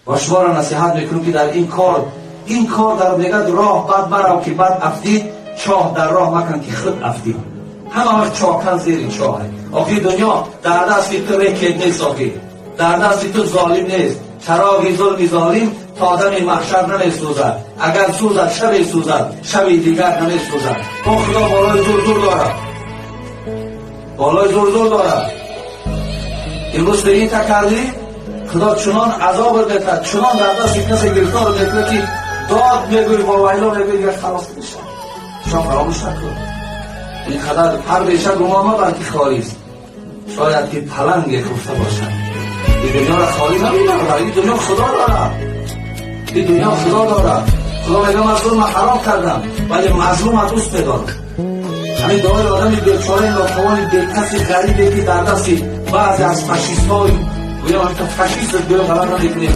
و شما را نصیحت میکنم که در این کار در میگد راه بد برو که بد افتید، چاه در راه مکن که خود افتید. همه وقت چاکن زیر چاهه. آخی دنیا در دست تو ریکت نیست، آخی در دست تو ظالم نیست. چراغی ظلم ظالم تا دم محشر نمیسوزد، اگر سوزد شب سوزد، شب دیگر نمیسوزد. با خدا بالای زور دارد، بالای زور دارد. امروز به این تکردی خدا چنان عذاب بده، چنان در دست کسی گرفتار بده که داد میگوی با ویلا میگوی یک خلاص میشه. شما فراموش نکن. این خدر هر بیشه گمان مبر که خالی است. شاید که پلنگ خفته باشد. این دنیا را خالی نمیدارد. این دنیا خدا دارد. این دنیا خدا دارد. خدا میگه مظلوم حرام کردم ولی مظلوم دوست بدارم. همین دعای آدمی بیچاره ناتوانی بیکسی غریبی که در دستی بعضی از فاشیست های یا فاشیست بیرون غلط نمیکنه.